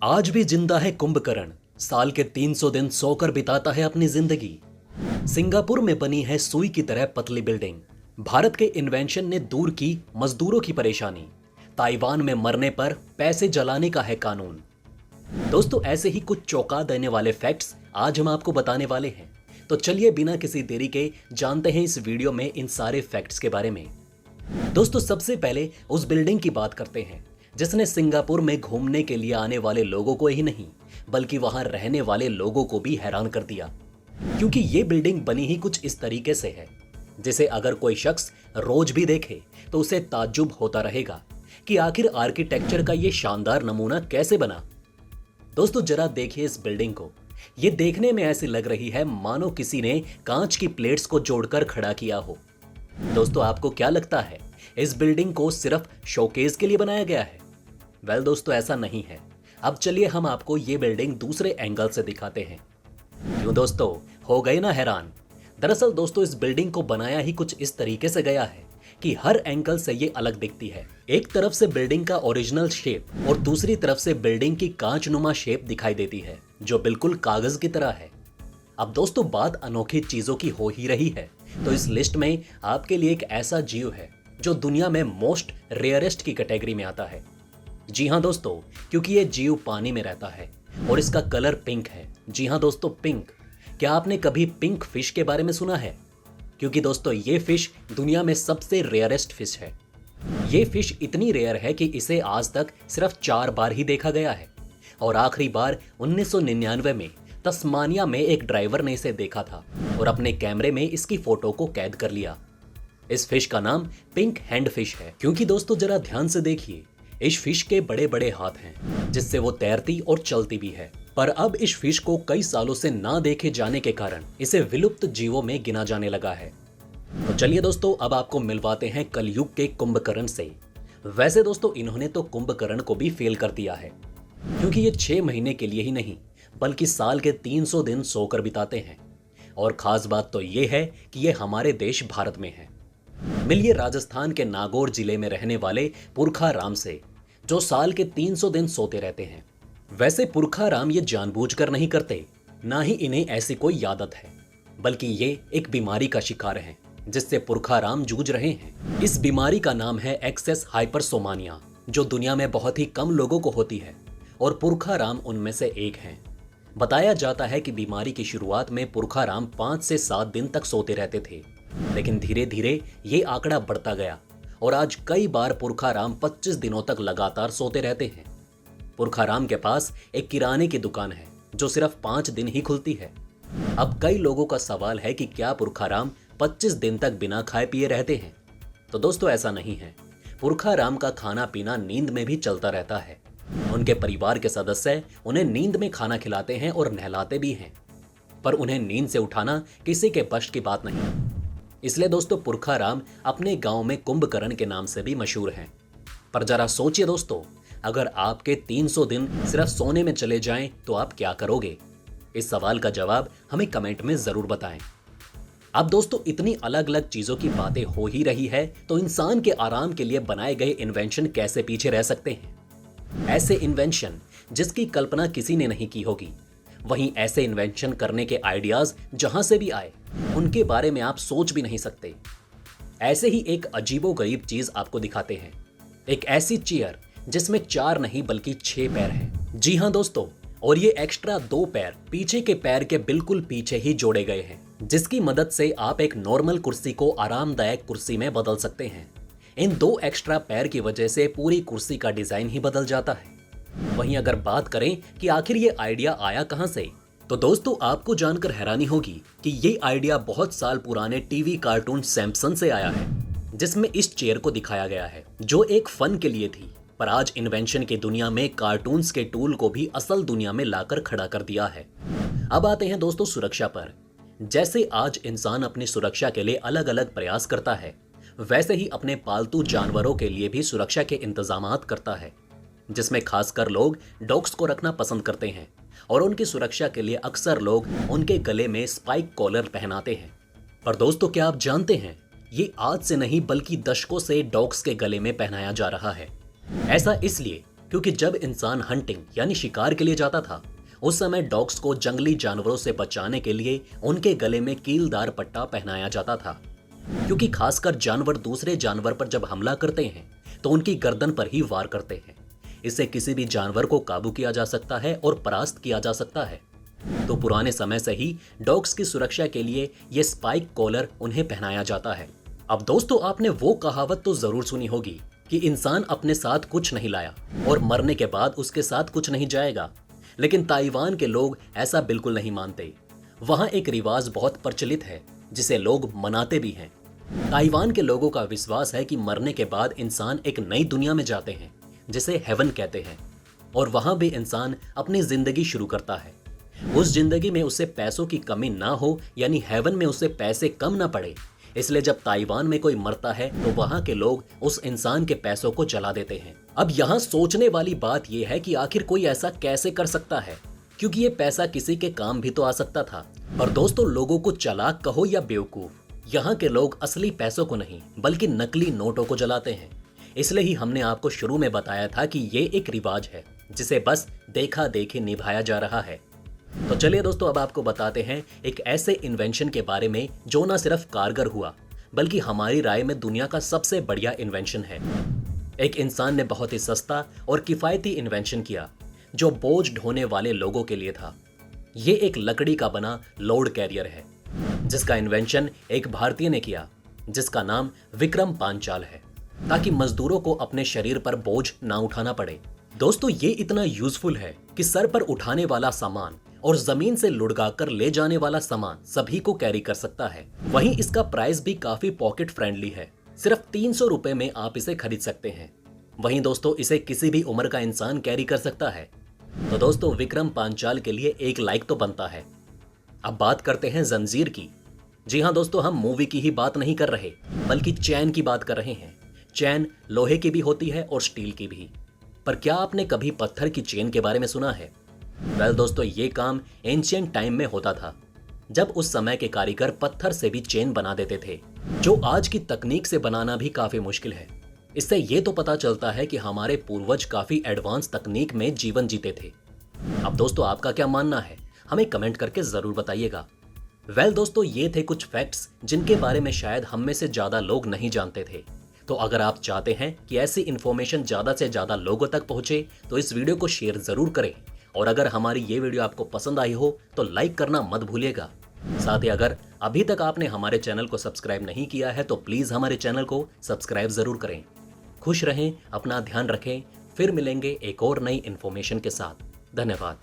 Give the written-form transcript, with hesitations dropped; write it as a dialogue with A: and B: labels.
A: आज भी जिंदा है कुंभकर्ण। साल के 300 दिन सोकर बिताता है अपनी जिंदगी। सिंगापुर में बनी है सुई की तरह पतली बिल्डिंग। भारत के इन्वेंशन ने दूर की मजदूरों की परेशानी। ताइवान में मरने पर पैसे जलाने का है कानून। दोस्तों, ऐसे ही कुछ चौंका देने वाले फैक्ट्स आज हम आपको बताने वाले हैं। तो चलिए बिना किसी देरी के जानते हैं इस वीडियो में इन सारे फैक्ट्स के बारे में। दोस्तों, सबसे पहले उस बिल्डिंग की बात करते हैं जिसने सिंगापुर में घूमने के लिए आने वाले लोगों को ही नहीं बल्कि वहां रहने वाले लोगों को भी हैरान कर दिया। क्योंकि ये बिल्डिंग बनी ही कुछ इस तरीके से है जिसे अगर कोई शख्स रोज भी देखे तो उसे ताज्जुब होता रहेगा कि आखिर आर्किटेक्चर का ये शानदार नमूना कैसे बना। दोस्तों, जरा देखिए इस बिल्डिंग को। ये देखने में ऐसी लग रही है मानो किसी ने कांच की प्लेट्स को जोड़कर खड़ा किया हो। दोस्तों, आपको क्या लगता है इस बिल्डिंग को सिर्फ शोकेस के लिए बनाया गया है? वेल दोस्तों, ऐसा नहीं है। अब चलिए हम आपको ये बिल्डिंग दूसरे एंगल से दिखाते हैं। क्यों दोस्तों, हो गए ना हैरान? दरअसल दोस्तों, इस बिल्डिंग को बनाया ही कुछ इस तरीके से गया है कि हर एंगल से ये अलग दिखती है। एक तरफ से बिल्डिंग का ओरिजिनल शेप और दूसरी तरफ से बिल्डिंग की कांचनुमा शेप दिखाई देती है जो बिल्कुल कागज की तरह है। अब दोस्तों, बात अनोखी चीजों की हो ही रही है तो इस लिस्ट में आपके लिए एक ऐसा जीव है जो दुनिया में मोस्ट रेयरेस्ट की कैटेगरी में आता है। जी हाँ दोस्तों, क्योंकि ये जीव पानी में रहता है और इसका कलर पिंक है। जी हाँ दोस्तों, पिंक। क्या आपने कभी पिंक फिश के बारे में सुना है? क्योंकि दोस्तों, ये फिश दुनिया में सबसे रेयरेस्ट फिश है। ये फिश इतनी रेयर है कि इसे आज तक सिर्फ 4 बार ही देखा गया है और आखिरी बार 1999 में तस्मानिया में एक ड्राइवर ने इसे देखा था और अपने कैमरे में इसकी फोटो को कैद कर लिया। इस फिश का नाम पिंक हैंड फिश है क्योंकि दोस्तों, जरा ध्यान से देखिए, इस फिश के बड़े बड़े हाथ हैं जिससे वो तैरती और चलती भी है। पर अब इस फिश को कई सालों से ना देखे जाने के कारण इसे विलुप्त जीवों में गिना जाने लगा है। तो चलिए दोस्तों, अब आपको मिलवाते हैं कलयुग के कुंभकर्ण से। वैसे दोस्तों, इन्होंने तो कुंभकर्ण को भी फेल कर दिया है क्योंकि ये 6 महीने के लिए ही नहीं बल्कि साल के 300 दिन सोकर बिताते हैं। और खास बात तो ये है कि ये हमारे देश भारत में है। मिलिए राजस्थान के नागौर जिले में रहने वाले पुरखा राम से, जो साल के 300 दिन सोते रहते हैं। वैसे पुरखा राम ये जानबूझकर नहीं करते, ना ही इन्हें ऐसी कोई आदत है, बल्कि ये एक बीमारी का शिकार हैं जिससे पुरखा राम जूझ रहे हैं। इस बीमारी का नाम है एक्सेस हाइपरसोमानिया, जो दुनिया में बहुत ही कम लोगों को होती है और पुरखा राम उनमें से एक हैं। बताया जाता है कि बीमारी की शुरुआत में पुरखा राम 5 से 7 दिन तक सोते रहते थे, लेकिन धीरे धीरे ये आंकड़ा बढ़ता गया और आज कई बार पुरखा राम 25 दिनों तक लगातार सोते रहते हैं। पुरखा राम के पास एक किराने की दुकान है जो सिर्फ 5 दिन ही खुलती है। अब कई लोगों का सवाल है कि क्या पुरखा राम 25 दिन तक बिना खाए पिए रहते हैं? तो दोस्तों, ऐसा नहीं है। पुरखा राम का खाना पीना नींद में भी चलता रहता है। उनके परिवार के सदस्य उन्हें नींद में खाना खिलाते हैं और नहलाते भी हैं, पर उन्हें नींद से उठाना किसी के बस की बात नहीं। इसलिए दोस्तों, पुरखा राम अपने गांव में कुंभकर्ण के नाम से भी मशहूर हैं। पर जरा सोचिए दोस्तों, अगर आपके 300 दिन सिर्फ सोने में चले जाएं तो आप क्या करोगे? इस सवाल का जवाब हमें कमेंट में जरूर बताएं। अब दोस्तों, इतनी अलग अलग चीजों की बातें हो ही रही है तो इंसान के आराम के लिए बनाए गए इन्वेंशन कैसे पीछे रह सकते हैं? ऐसे इन्वेंशन जिसकी कल्पना किसी ने नहीं की होगी, वहीं ऐसे इन्वेंशन करने के आइडियाज जहां से भी आए उनके बारे में आप सोच भी नहीं सकते। ऐसे ही एक अजीबोगरीब चीज आपको दिखाते हैं। एक ऐसी चेयर जिसमें 4 नहीं बल्कि 6 पैर हैं। जी हां दोस्तों, और ये एक्स्ट्रा 2 पैर पीछे के पैर के बिल्कुल पीछे ही जोड़े गए हैं, जिसकी मदद से आप एक नॉर्मल कुर्सी को आरामदायक कुर्सी में बदल सकते हैं। इन 2 एक्स्ट्रा पैर की वजह से पूरी कुर्सी का डिजाइन ही बदल जाता है। वहीं अगर बात करें कि आखिर ये आइडिया आया कहां से, तो दोस्तों, आपको जानकर हैरानी होगी कि ये आइडिया बहुत साल पुराने टीवी कार्टून सैमसन से आया है, जिसमें इस चेयर को दिखाया गया है जो एक फन के लिए थी, पर आज इन्वेंशन की दुनिया में कार्टून्स के टूल को भी असल दुनिया में लाकर खड़ा कर दिया है। अब आते हैं दोस्तों सुरक्षा पर। जैसे आज इंसान अपनी सुरक्षा के लिए अलग अलग प्रयास करता है, वैसे ही अपने पालतू जानवरों के लिए भी सुरक्षा के इंतजामात करता है, जिसमें खासकर लोग डॉग्स को रखना पसंद करते हैं और उनकी सुरक्षा के लिए अक्सर लोग उनके गले में स्पाइक कॉलर पहनाते हैं। पर दोस्तों, क्या आप जानते हैं, ये आज से नहीं बल्कि दशकों से डॉग्स के गले में पहनाया जा रहा है। ऐसा इसलिए क्योंकि जब इंसान हंटिंग यानी शिकार के लिए जाता था, उस समय डॉग्स को जंगली जानवरों से बचाने के लिए उनके गले में कीलदार पट्टा पहनाया जाता था। क्योंकि खासकर जानवर दूसरे जानवर पर जब हमला करते हैं तो उनकी गर्दन पर ही वार करते हैं। इससे किसी भी जानवर को काबू किया जा सकता है और परास्त किया जा सकता है। तो पुराने समय से ही डॉग्स की सुरक्षा के लिए ये स्पाइक कॉलर उन्हें पहनाया जाता है। अब दोस्तों, आपने वो कहावत तो जरूर सुनी होगी कि इंसान अपने साथ कुछ नहीं लाया और मरने के बाद उसके साथ कुछ नहीं जाएगा। लेकिन ताइवान के लोग ऐसा बिल्कुल नहीं मानते। वहां एक रिवाज बहुत प्रचलित है जिसे लोग मनाते भी हैं। ताइवान के लोगों का विश्वास है कि मरने के बाद इंसान एक नई दुनिया में जाते हैं जिसे हेवन कहते हैं, और वहां भी इंसान अपनी जिंदगी शुरू करता है। उस जिंदगी में उसे पैसों की कमी ना हो, यानी हेवन में उसे पैसे कम ना पड़े। इसलिए जब ताइवान में कोई मरता है तो वहां के लोग उस इंसान के पैसों को जला देते हैं। अब यहाँ सोचने वाली बात यह है कि आखिर कोई ऐसा कैसे कर सकता है, क्योंकि ये पैसा किसी के काम भी तो आ सकता था। और दोस्तों, लोगों को चालाक कहो या बेवकूफ, यहाँ के लोग असली पैसों को नहीं बल्कि नकली नोटों को जलाते हैं। इसलिए ही हमने आपको शुरू में बताया था कि ये एक रिवाज है जिसे बस देखा देखी निभाया जा रहा है। तो चलिए दोस्तों, अब आपको बताते हैं एक ऐसे इन्वेंशन के बारे में जो न सिर्फ कारगर हुआ बल्कि हमारी राय में दुनिया का सबसे बढ़िया इन्वेंशन है। एक इंसान ने बहुत ही सस्ता और किफायती इन्वेंशन किया जो बोझ ढोने वाले लोगों के लिए था। ये एक लकड़ी का बना लोड कैरियर है जिसका इन्वेंशन एक भारतीय ने किया जिसका नाम विक्रम पांचाल है, ताकि मजदूरों को अपने शरीर पर बोझ ना उठाना पड़े। दोस्तों, ये इतना यूजफुल है कि सर पर उठाने वाला सामान और जमीन से लुढ़का कर ले जाने वाला सामान सभी को कैरी कर सकता है। वहीं इसका प्राइस भी काफी पॉकेट फ्रेंडली है। सिर्फ 300 रुपए में आप इसे खरीद सकते हैं। वहीं दोस्तों, इसे किसी भी उम्र का इंसान कैरी कर सकता है। तो दोस्तों, विक्रम पांचाल के लिए एक लाइक तो बनता है। अब बात करते हैं जंजीर की। जी हाँ दोस्तों, हम मूवी की ही बात नहीं कर रहे बल्कि चैन की बात कर रहे हैं। चैन लोहे की भी होती है और स्टील की भी। पर क्या आपने कभी पत्थर की चेन के बारे में सुना है? वेल दोस्तों, ये काम एंशिएंट टाइम में होता था, जब उस समय के कारीगर पत्थर से भी चेन बना देते थे, जो आज की तकनीक से बनाना भी काफी मुश्किल है। इससे ये तो पता चलता है कि हमारे पूर्वज काफी एडवांस तकनीक में जीवन जीते थे। अब दोस्तों, आपका क्या मानना है? हमें कमेंट करके जरूर बताइएगा। वेल दोस्तों, ये थे कुछ फैक्ट्स जिनके बारे में शायद हम में से ज्यादा लोग नहीं जानते थे। तो अगर आप चाहते हैं कि ऐसी इन्फॉर्मेशन ज्यादा से ज्यादा लोगों तक पहुंचे तो इस वीडियो को शेयर जरूर करें। और अगर हमारी ये वीडियो आपको पसंद आई हो तो लाइक करना मत भूलिएगा। साथ ही अगर अभी तक आपने हमारे चैनल को सब्सक्राइब नहीं किया है तो प्लीज हमारे चैनल को सब्सक्राइब जरूर करें। खुश रहें, अपना ध्यान रखें। फिर मिलेंगे एक और नई इन्फॉर्मेशन के साथ। धन्यवाद।